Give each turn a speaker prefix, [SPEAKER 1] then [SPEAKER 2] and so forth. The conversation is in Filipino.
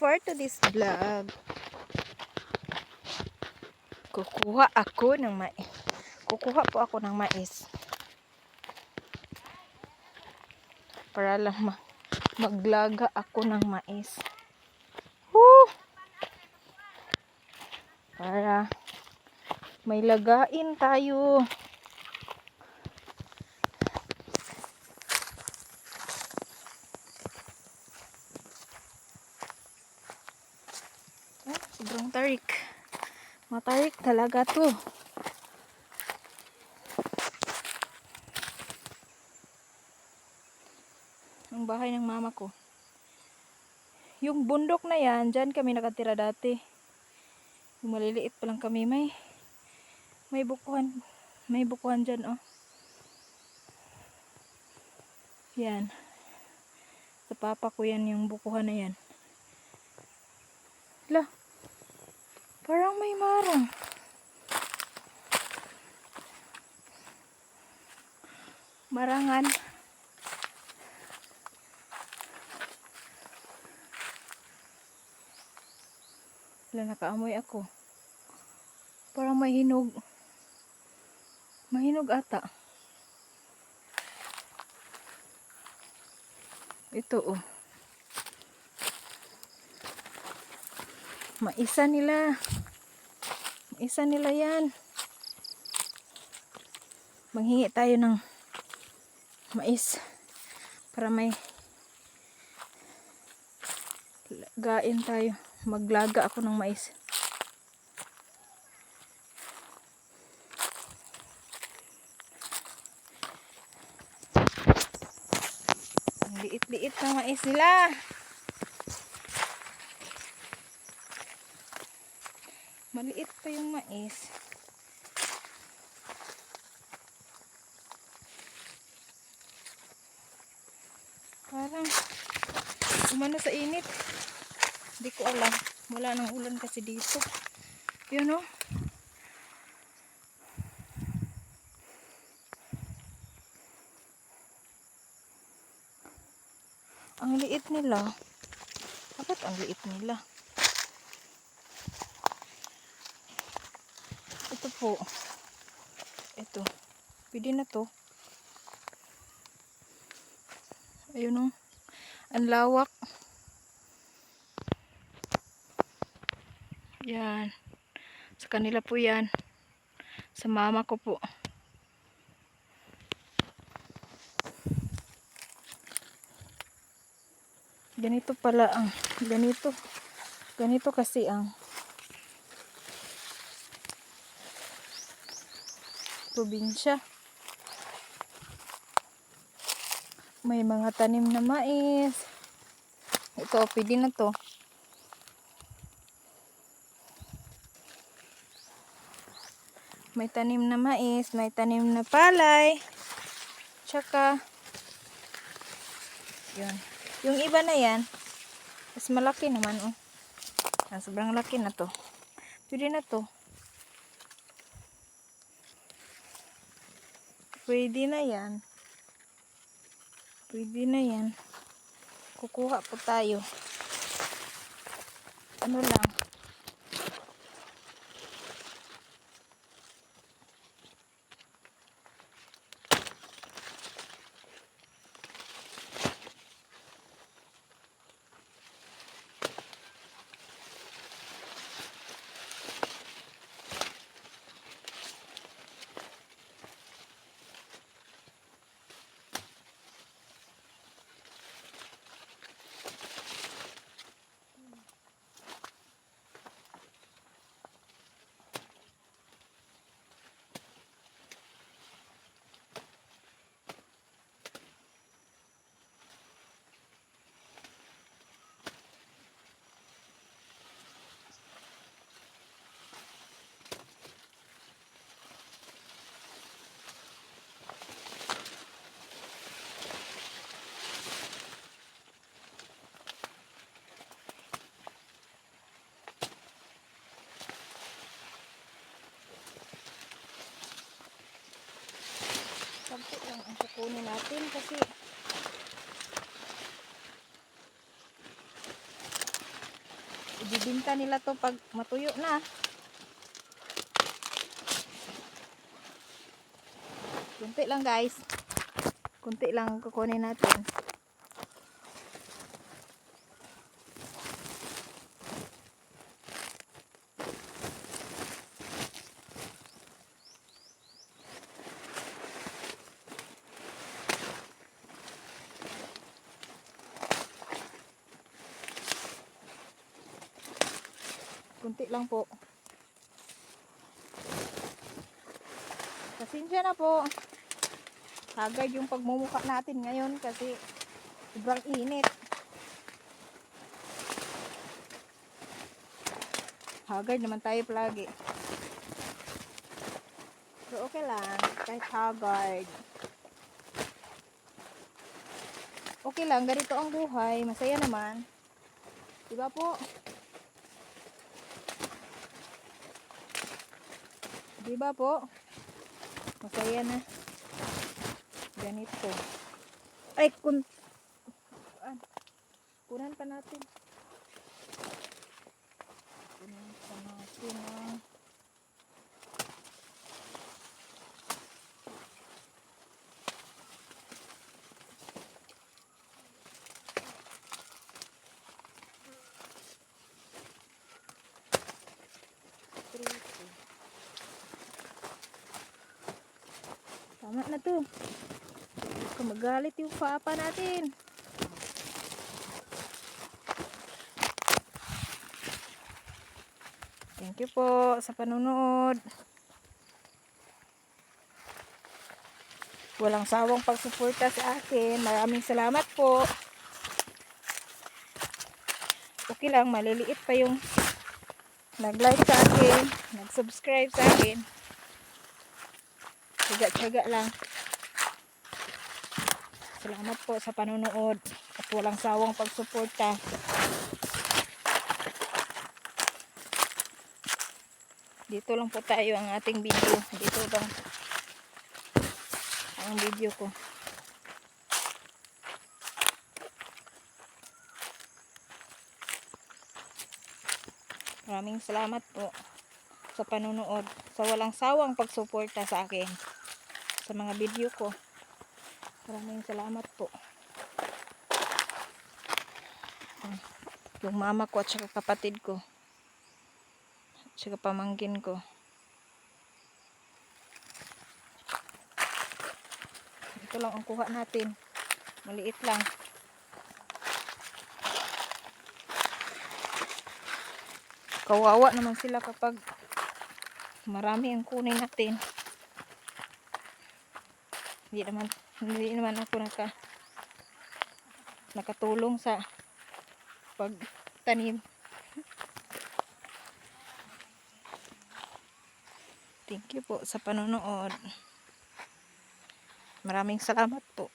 [SPEAKER 1] for today's vlog. Kukuha po ako ng mais. Para lang maglaga ako ng mais. Woo! Para may lagain tayo. Sobrang tarik. Matarik talaga to. Ang bahay ng mama ko. Yung bundok na yan, dyan kami nakatira dati. Yung maliliit pa lang kami, may bukuhan. May bukuhan dyan, oh. Yan. Sa papa ko yan, yung bukuhan na yan. Hala. Parang may marang. Marangan. Hala, nakaamoy ako. Parang may hinog. Mahinog ata. Ito, oh. Maisa nila. Maisa nila yan. Manghingi tayo ng mais. Para may lagain tayo. Maglaga ako ng mais. Ang liit-liit ng mais nila. Maliit pa yung mais. Parang umano sa init. Hindi ko alam. Wala nang ulan kasi dito. Yun, oh. Ang liit nila. Bakit ang liit nila? Ito po. Ito. Pwede na to. Ayun, oh. Ang lawak. Yan. Sa kanila po yan. Sa mama ko po. Ganito pala ang ganito kasi ang probinsya. May mga tanim na mais. Ito, pwede na to. May tanim na mais, may tanim na palay. Tsaka yun. Yung iba na yan, mas malaki naman, oh. Sobrang laki na to. Pwede na to. Pwede na yan. Pwede na yan. Kukuha po tayo. Ano lang. Sampo lang ang kukunin natin kasi ibibinta nila to pag matuyo na. Kunti lang guys, kunti lang kukunin natin. Kunti lang po. Pasensya na po. Hagad yung pagmumukha natin ngayon kasi sobrang init. Hagad naman tayo palagi. So okay lang, kahit hagad. Okay lang, ganito ang buhay. Masaya naman. Diba po? Diba po? Masaya na. Ganito. Ay, kunan pa natin. Kunan pa natin ang tama na to. Magalit yung papa natin. Thank you po sa panunood. Walang sawang pagsuporta sa akin. Maraming salamat po. Okay lang, maliliit pa yung nag-like sa akin, nag-subscribe sa akin. Tiyaga-tiyaga lang. Salamat po sa panunood at walang sawang pagsuporta. Dito lang po tayo ang ating video. Dito lang ang video ko. Maraming salamat po sa panunood, sa walang sawang pagsuporta sa akin sa mga video ko. Maraming salamat po. Yung mama ko at saka kapatid ko at saka pamangkin ko. Ito lang ang kuha natin. Maliit lang. Kawawa naman sila kapag marami ang kunin natin. Hindi naman ako nakatulong sa pagtanim. Thank you po sa panonood. Maraming salamat po.